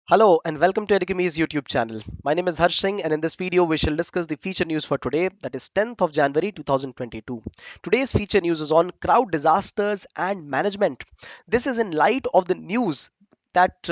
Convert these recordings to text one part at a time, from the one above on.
Hello and welcome to Edukemy's YouTube channel. My name is Harsh Singh and in this video we shall discuss the feature news for today, that is 10th of January 2022. Today's feature news is on crowd disasters and management. This is in light of the news that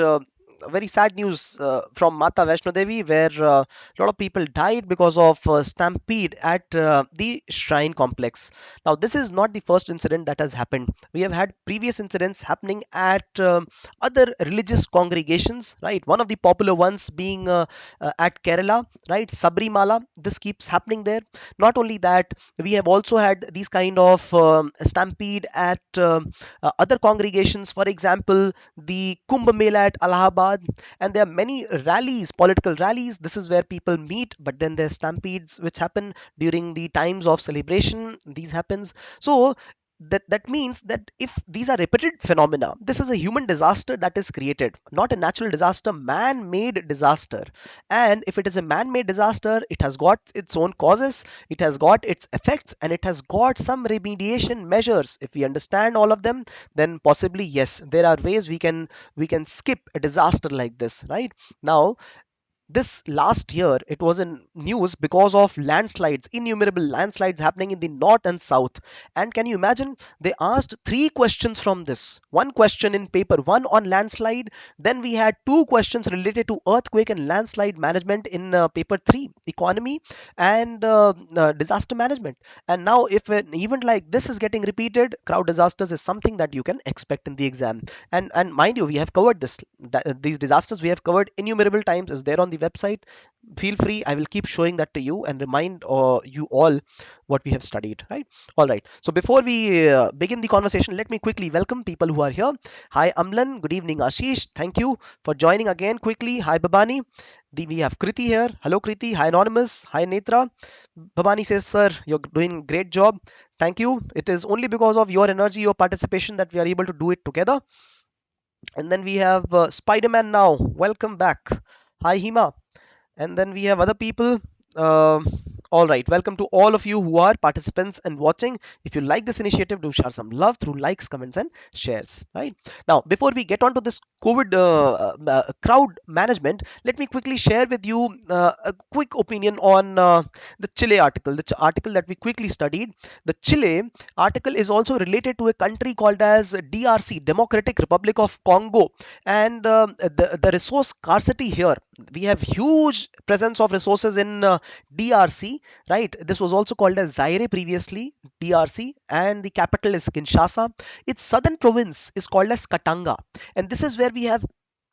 very sad news from Mata Vaishno Devi, where a lot of people died because of stampede at the shrine complex. Now this is not the first incident that has happened. We have had previous incidents happening at other religious congregations, right? One of the popular ones being at Kerala, right? Sabrimala. This keeps happening there. Not only that, we have also had these kind of stampede at other congregations. For example, the Kumbh Mela at Allahabad, and there are many rallies, political rallies. This is where people meet, but then there's stampedes which happen during the times of celebration. These happens. So that means that if these are repeated phenomena, this is a human disaster that is created, not a natural disaster, man-made disaster. And if it is a man-made disaster, it has got its own causes, it has got its effects, and it has got some remediation measures. If we understand all of them, then possibly yes, there are ways we can skip a disaster like this, right? Now this last year it was in news because of landslides, innumerable landslides happening in the north and south. And can you imagine, they asked three questions from this. One question in paper one on landslide, then we had two questions related to earthquake and landslide management in paper 3, economy and disaster management. And now if an event like this is getting repeated, crowd disasters is something that you can expect in the exam. And mind you, we have covered these disasters, we have covered innumerable times, is there on the website. Feel free, I will keep showing that to you and remind you all what we have studied, right? All right, so before we begin the conversation, let me quickly welcome people who are here. Hi Amlan, good evening. Ashish, thank you for joining again quickly. Hi Babani. We have Kriti here. Hello Kriti. Hi Anonymous. Hi Netra. Babani says, sir, you're doing great job. Thank you. It is only because of your energy, your participation, that we are able to do it together. And then we have Spider-Man now. Welcome back. Hi Hima. And then we have other people. Uh, all right, welcome to all of you who are participants and watching. If you like this initiative, do share some love through likes, comments, and shares. Right now, before we get on to this COVID crowd management, let me quickly share with you a quick opinion on the Chile article, the article that we quickly studied. The Chile article is also related to a country called as DRC, Democratic Republic of Congo, and the resource scarcity here. We have huge presence of resources in DRC, right? This was also called as Zaire previously, DRC, and the capital is Kinshasa. Its southern province is called as Katanga, and this is where we have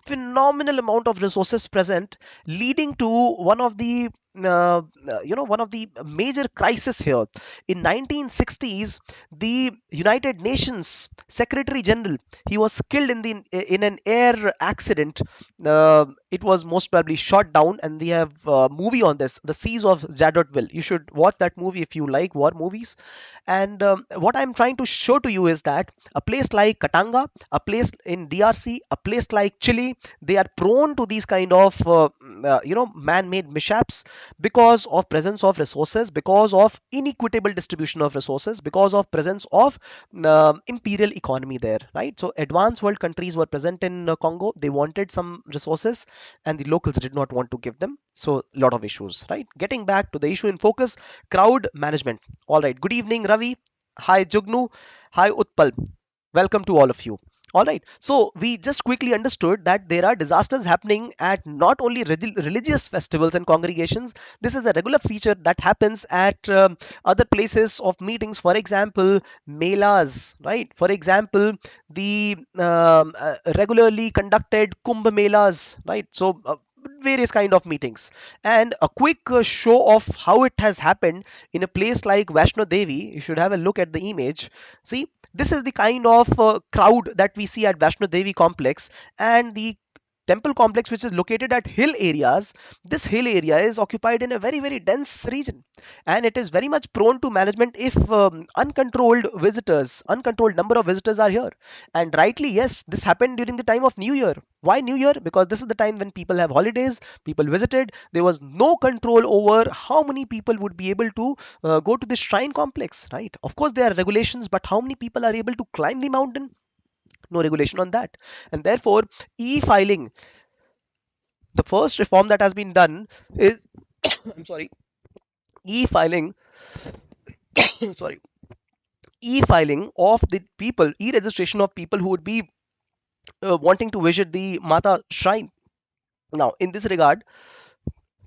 phenomenal amount of resources present, leading to one of the one of the major crisis here. In 1960s, the United Nations Secretary General, he was killed in an air accident. It was most probably shot down, and we have a movie on this, The Seas of Jadotville. You should watch that movie if you like war movies. And what I'm trying to show to you is that a place like Katanga, a place in DRC, a place like Chile, they are prone to these kind of man-made mishaps because of presence of resources, because of inequitable distribution of resources, because of presence of imperial economy there, right? So advanced world countries were present in Congo. They wanted some resources, and the locals did not want to give them. So a lot of issues, right? Getting back to the issue in focus, crowd management. All right, good evening Ravi. Hi Jugnu. Hi Utpal. Welcome to all of you. All right, so we just quickly understood that there are disasters happening at not only religious festivals and congregations. This is a regular feature that happens at other places of meetings. For example, melas, right? For example, the regularly conducted Kumbh Melas, right? So various kind of meetings. And a quick show of how it has happened in a place like Vaishno Devi. You should have a look at the image. See, this is the kind of crowd that we see at Vaishno Devi complex, and the temple complex which is located at hill areas. This hill area is occupied in a very dense region, and it is very much prone to management if uncontrolled number of visitors are here. And rightly, yes, this happened during the time of New Year. Why New Year? Because this is the time when people have holidays, people visited. There was no control over how many people would be able to go to this shrine complex, right? Of course there are regulations, but how many people are able to climb the mountain? No regulation on that. And therefore, e-filing, The first reform that has been done is I'm sorry, e-filing. Sorry, e-filing of the people, e-registration of people who would be wanting to visit the Mata shrine. Now, in this regard,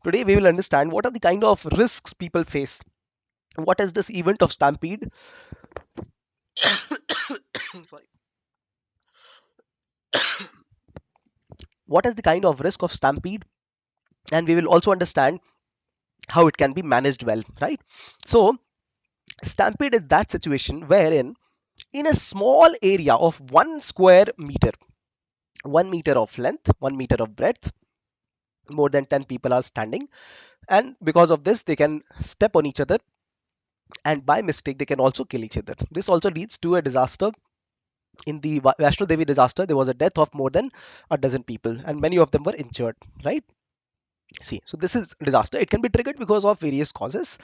today we will understand what are the kind of risks people face. What is this event of Stampede? Sorry. What is the kind of risk of Stampede? And we will also understand how it can be managed well, right? So, Stampede is that situation wherein in a small area of 1 square meter, 1 meter of length, 1 meter of breadth, more than 10 people are standing, and because of this they can step on each other, and by mistake they can also kill each other. This also leads to a disaster. In the Vaishno Devi disaster, there was a death of more than a dozen people, and many of them were injured, right? See, so this is disaster. It can be triggered because of various causes.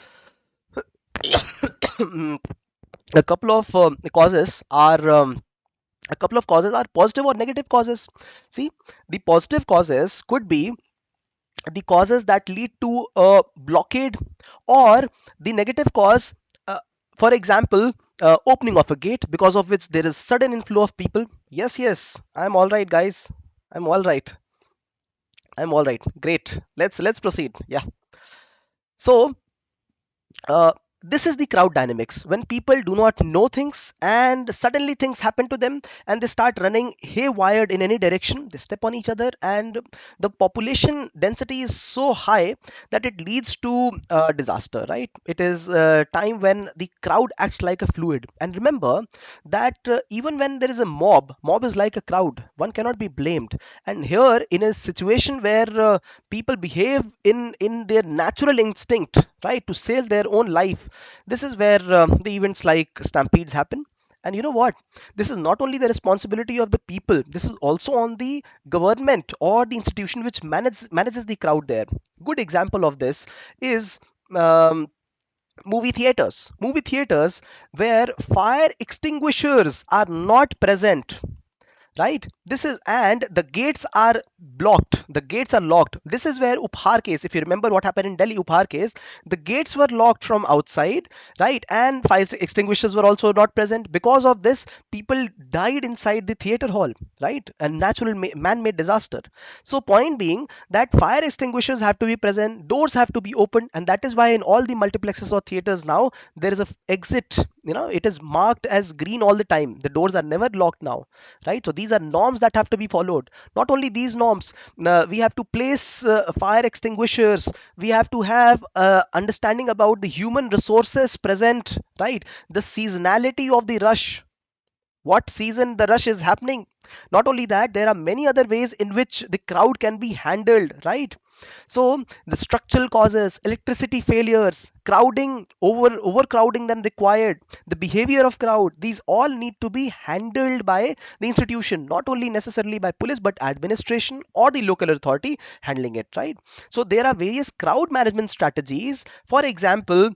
a couple of causes are a couple of causes are positive or negative causes. See, the positive causes could be the causes that lead to a blockade, or the negative cause, uh, for example, opening of a gate because of which there is sudden inflow of people. Yes, I'm all right, guys. I'm all right. I'm all right. Great. Let's proceed. Yeah. So uh, this is the crowd dynamics. When people do not know things and suddenly things happen to them and they start running haywired in any direction, they step on each other, and the population density is so high that it leads to disaster, right? It is a time when the crowd acts like a fluid. And remember that even when there is a mob is like a crowd, one cannot be blamed. And here, in a situation where people behave in their natural instinct, right, to save their own life, this is where the events like stampedes happen. And you know what, this is not only the responsibility of the people, this is also on the government or the institution which manages the crowd there. Good example of this is um, movie theaters where fire extinguishers are not present, right? This is, and the gates are blocked, the gates are locked. This is where Upahar case, if you remember what happened in Delhi Upahar case, the gates were locked from outside, right? And fire extinguishers were also not present. Because of this, people died inside the theater hall, right? A natural man-made disaster. So point being that fire extinguishers have to be present, doors have to be opened, and that is why in all the multiplexes or theaters now there is a exit, it is marked as green all the time. The doors are never locked now, right? So these are norms that have to be followed. Not only these norms, we have to place fire extinguishers, we have to have understanding about the human resources present, right? The seasonality of the rush, what season the rush is happening. Not only that, there are many other ways in which the crowd can be handled, right? So the structural causes, electricity failures, crowding, overcrowding than required, the behavior of crowd, these all need to be handled by the institution, not only necessarily by police, but administration or the local authority handling it, right? So there are various crowd management strategies. For example,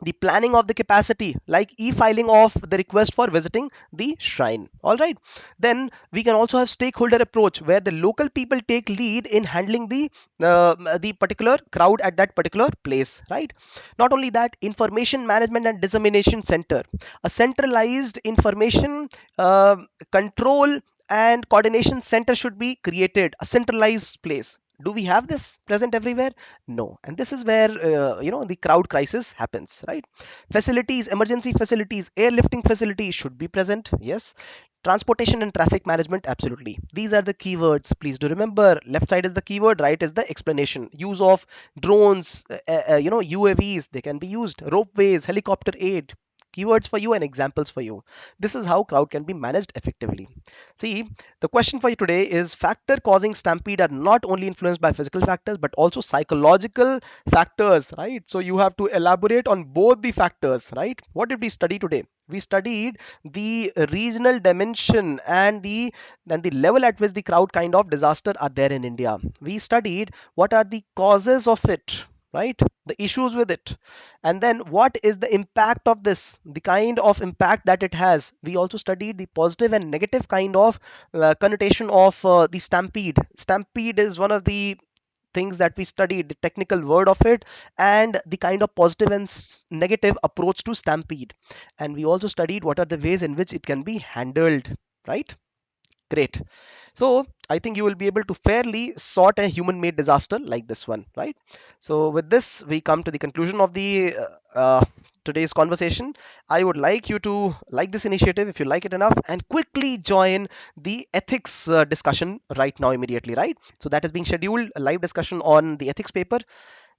the planning of the capacity, like e-filing of the request for visiting the shrine. All right, then we can also have stakeholder approach where the local people take lead in handling the particular crowd at that particular place, right? Not only that, information management and dissemination center, a centralized information uh, control and coordination center should be created, a centralized place. Do we have this present everywhere? No. And this is where the crowd crisis happens, right? Facilities, emergency facilities, airlifting facilities should be present. Yes. Transportation and traffic management, absolutely. These are the keywords. Please do remember, left side is the keyword, right is the explanation. Use of drones, UAVs, they can be used. Ropeways, helicopter aid, keywords for you and examples for you. This is how crowd can be managed effectively. See, the question for you today is, factor causing stampede are not only influenced by physical factors but also psychological factors, right? So you have to elaborate on both the factors, right? What did we study today? We studied the regional dimension and the level at which the crowd kind of disaster are there in India. We studied what are the causes of it, right? The issues with it. And then what is the impact of this, the kind of impact that it has. We also studied the positive and negative kind of connotation of the stampede. Stampede is one of the things that we studied, the technical word of it, and the kind of positive and negative approach to stampede. And we also studied what are the ways in which it can be handled, right? Great. So I think you will be able to fairly sort a human made disaster like this one, right? So with this, we come to the conclusion of the today's conversation. I would like you to like this initiative if you like it enough and quickly join the ethics discussion right now immediately, right? So that is being scheduled, a live discussion on the ethics paper.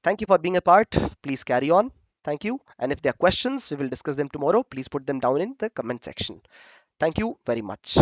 Thank you for being a part. Please carry on. Thank you. And if there are questions, we will discuss them tomorrow. Please put them down in the comment section. Thank you very much.